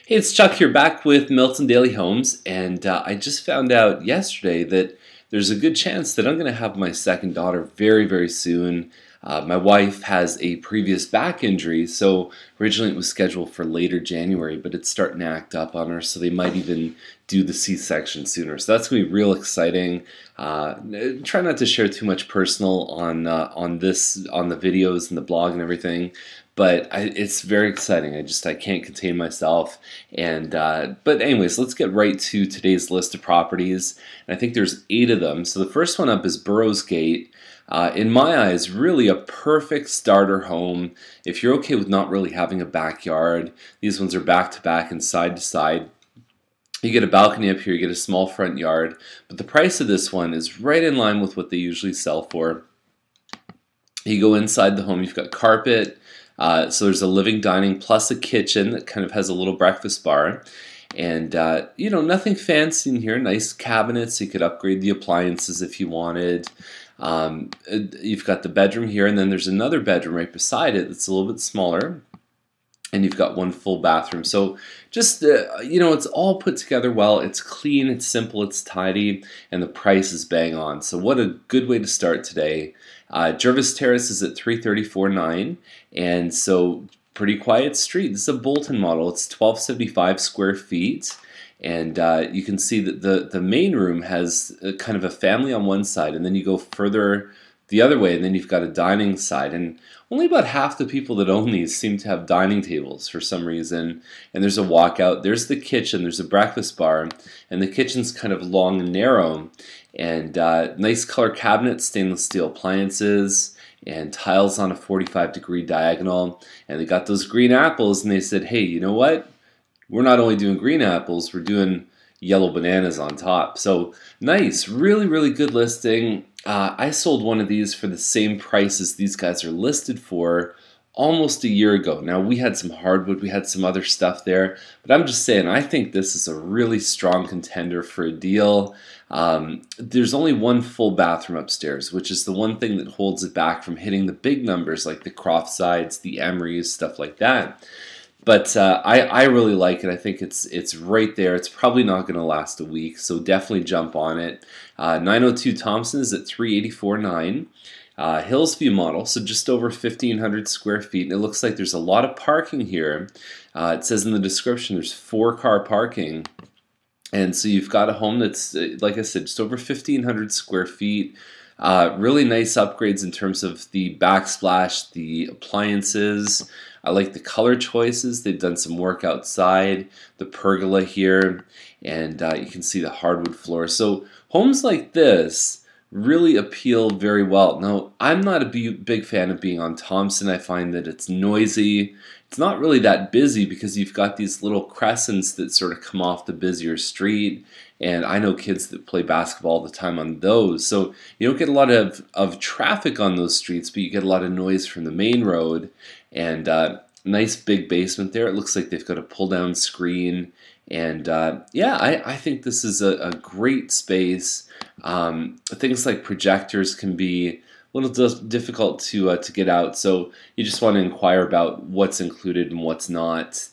Hey, it's Chuck here back with Milton Daily Homes, and I just found out yesterday that there's a good chance that I'm going to have my second daughter very, very soon. My wife has a previous back injury, so originally it was scheduled for later January, but it's starting to act up on her, so they might even do the C-section sooner. So that's going to be real exciting. Try not to share too much personal on the videos and the blog and everything. But it's very exciting. I can't contain myself. And but anyways, let's get right to today's list of properties. And I think there's 8 of them. So the first one up is Burroughs Gate. In my eyes, really a perfect starter home. If you're okay with not really having a backyard, these ones are back to back and side to side. You get a balcony up here, you get a small front yard, but the price of this one is right in line with what they usually sell for. You go inside the home, you've got carpet, so there's a living dining plus a kitchen that kind of has a little breakfast bar. And you know, nothing fancy in here, nice cabinets, you could upgrade the appliances if you wanted. You've got the bedroom here, and then there's another bedroom right beside it that's a little bit smaller. And you've got one full bathroom. So just, you know, it's all put together well. It's clean, it's simple, it's tidy, and the price is bang on. So what a good way to start today. Jervis Terrace is at 334.9, and so pretty quiet street. This is a Bolton model. It's 1275 square feet. And you can see that the main room has kind of a family on one side, and then you go further the other way, and then you've got a dining side. And only about half the people that own these seem to have dining tables for some reason. And there's a walkout. There's the kitchen. There's a breakfast bar. And the kitchen's kind of long and narrow. And nice color cabinets, stainless steel appliances, and tiles on a 45-degree diagonal. And they got those green apples, and they said, hey, you know what? We're not only doing green apples, we're doing yellow bananas on top. So nice, really, really good listing. I sold one of these for the same price as these guys are listed for almost a year ago. Now, we had some hardwood, we had some other stuff there, but I'm just saying, I think this is a really strong contender for a deal. There's only one full bathroom upstairs, which is the one thing that holds it back from hitting the big numbers like the Croft sides, the Emerys, stuff like that. But I really like it. I think it's right there. It's probably not going to last a week, so definitely jump on it. 902 Thompson is at 384.9. Hillsview model, so just over 1,500 square feet. And it looks like there's a lot of parking here. It says in the description there's 4-car parking. And so you've got a home that's, like I said, just over 1,500 square feet. Really nice upgrades in terms of the backsplash, the appliances. I like the color choices. They've done some work outside, the pergola here, and you can see the hardwood floor. So homes like this really appeal very well. Now, I'm not a big fan of being on Thompson. I find that it's noisy. It's not really that busy because you've got these little crescents that sort of come off the busier street. And I know kids that play basketball all the time on those. So you don't get a lot of traffic on those streets, but you get a lot of noise from the main road. And nice big basement there. It looks like they've got a pull-down screen. And yeah, I think this is a great space. Things like projectors can be a little difficult to get out. So you just want to inquire about what's included and what's not.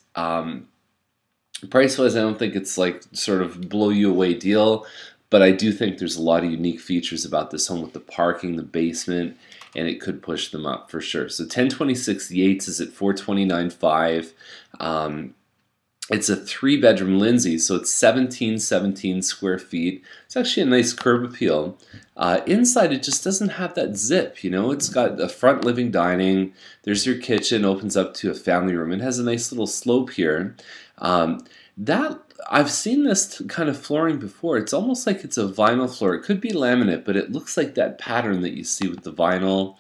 Price-wise, I don't think it's like sort of blow you away deal, but I do think there's a lot of unique features about this home with the parking, the basement, and it could push them up for sure. So 1026 Yates is at 429.5. It's a 3-bedroom Lindsay, so it's 1717 square feet. It's actually a nice curb appeal. Inside, it just doesn't have that zip, you know. It's got a front living dining. There's your kitchen, opens up to a family room. It has a nice little slope here. I've seen this kind of flooring before. It's almost like it's a vinyl floor. It could be laminate, but it looks like that pattern that you see with the vinyl.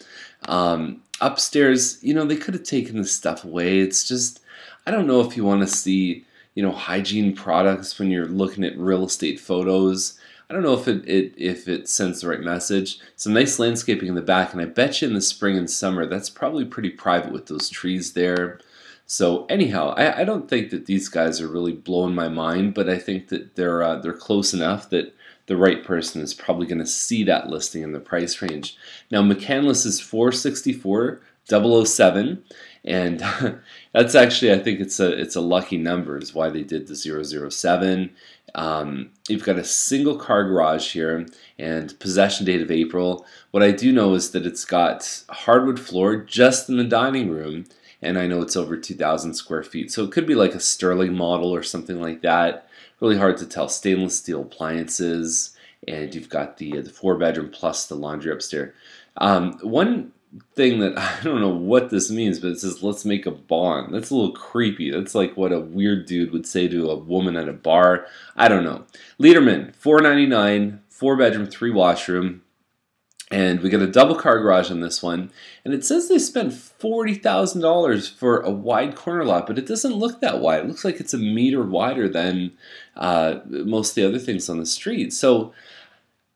Upstairs, you know, they could have taken this stuff away. It's just, I don't know if you want to see, you know, hygiene products when you're looking at real estate photos. I don't know if it sends the right message. Some nice landscaping in the back, and I bet you in the spring and summer that's probably pretty private with those trees there. So anyhow, I don't think that these guys are really blowing my mind, but I think that they're close enough that the right person is probably going to see that listing in the price range. Now, McCandless is 464,007, And that's actually, I think it's a lucky number is why they did the 007. You've got a single car garage here and possession date of April. What I do know is that it's got hardwood floor just in the dining room, and I know it's over 2,000 square feet. So it could be like a Sterling model or something like that. Really hard to tell. Stainless steel appliances, and you've got the 4-bedroom plus the laundry upstairs. One thing that I don't know what this means, but it says let's make a bond. That's a little creepy. That's like what a weird dude would say to a woman at a bar. I don't know. Lederman, $499, 4-bedroom, 3-washroom. And we got a double car garage on this one. And it says they spent $40,000 for a wide corner lot, but it doesn't look that wide. It looks like it's a meter wider than most of the other things on the street. So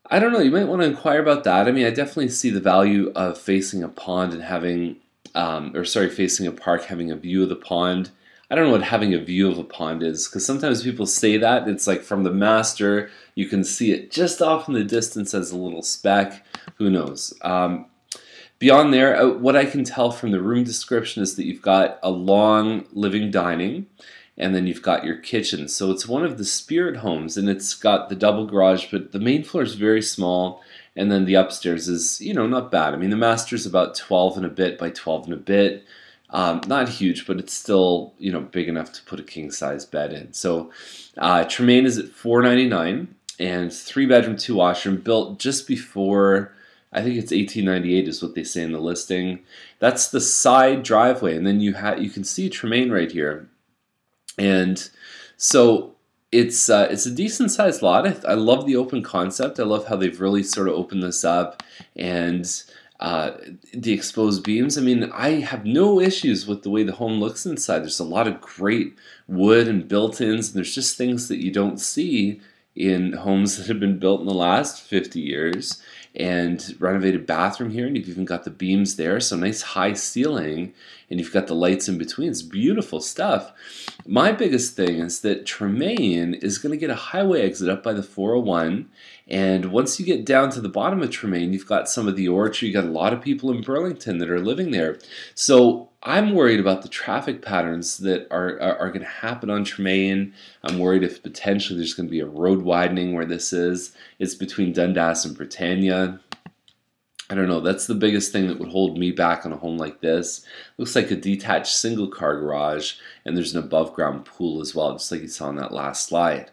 I don't know, you might want to inquire about that. I mean, I definitely see the value of facing a pond and having, facing a park, having a view of the pond. I don't know what having a view of a pond is, because sometimes people say that. It's like from the master, you can see it just off in the distance as a little speck. Who knows? Beyond there, what I can tell from the room description is that you've got a long living dining, and then you've got your kitchen. So it's one of the Spirit homes, and it's got the double garage, but the main floor is very small, and then the upstairs is, not bad. I mean, the master's about 12 and a bit by 12 and a bit. Not huge, but it's still, big enough to put a king-size bed in. So Tremaine is at $499, and 3-bedroom, 2-washroom, built just before, I think it's 1898 is what they say in the listing. That's the side driveway, and then you can see Tremaine right here. And so it's a decent sized lot. I love the open concept. I love how they've really sort of opened this up, and the exposed beams. I mean, I have no issues with the way the home looks inside. There's a lot of great wood and built-ins, and there's just things that you don't see in homes that have been built in the last 50 years. And renovated bathroom here, and you've even got the beams there, so nice high ceiling, and you've got the lights in between. It's beautiful stuff. My biggest thing is that Tremaine is going to get a highway exit up by the 401, and once you get down to the bottom of Tremaine, you've got some of the orchard. You've got a lot of people in Burlington that are living there. So I'm worried about the traffic patterns that are going to happen on Tremaine. I'm worried if potentially there's going to be a road widening where this is. It's between Dundas and Britannia. I don't know. That's the biggest thing that would hold me back on a home like this. Looks like a detached single car garage, and there's an above ground pool as well, just like you saw on that last slide.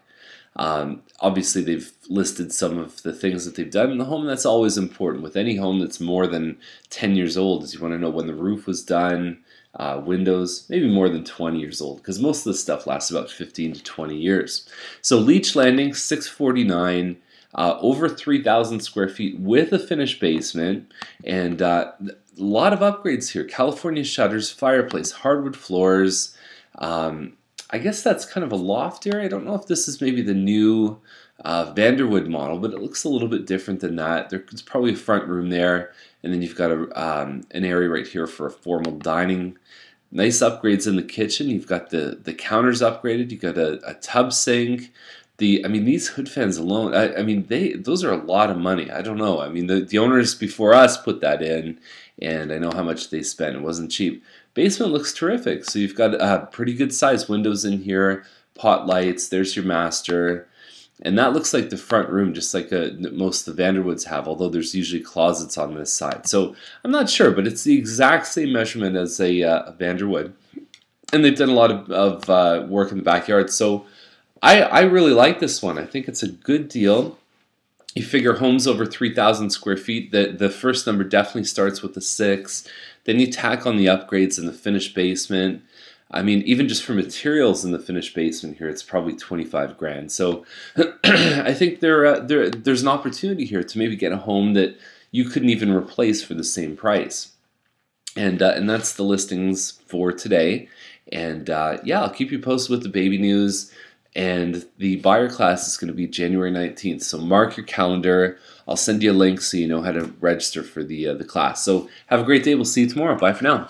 Obviously, they've listed some of the things that they've done in the home. That's always important with any home that's more than 10 years old, is you want to know when the roof was done, windows, maybe more than 20 years old, because most of this stuff lasts about 15 to 20 years. So Leach Landing, $649, over 3,000 square feet with a finished basement, and a lot of upgrades here. California shutters, fireplace, hardwood floors. I guess that's kind of a loft area. I don't know if this is maybe the new Vanderwood model, but it looks a little bit different than that. There's probably a front room there, and then you've got an area right here for a formal dining. Nice upgrades in the kitchen. You've got the counters upgraded. You've got a tub sink. I mean, these hood fans alone, I mean, those are a lot of money. I don't know. I mean, the owners before us put that in, and I know how much they spent. It wasn't cheap. Basement looks terrific. So you've got pretty good size windows in here, pot lights. There's your master. And that looks like the front room, just like most of the Vanderwoods have, although there's usually closets on this side. So I'm not sure, but it's the exact same measurement as a Vanderwood. And they've done a lot of work in the backyard. So I really like this one. I think it's a good deal. You figure homes over 3,000 square feet, the first number definitely starts with a 6. Then you tack on the upgrades in the finished basement. I mean, even just for materials in the finished basement here, it's probably 25 grand. So I think there's an opportunity here to maybe get a home that you couldn't even replace for the same price. And that's the listings for today. And yeah, I'll keep you posted with the baby news. And the buyer class is going to be January 19th. So mark your calendar. I'll send you a link so you know how to register for the class. So have a great day. We'll see you tomorrow. Bye for now.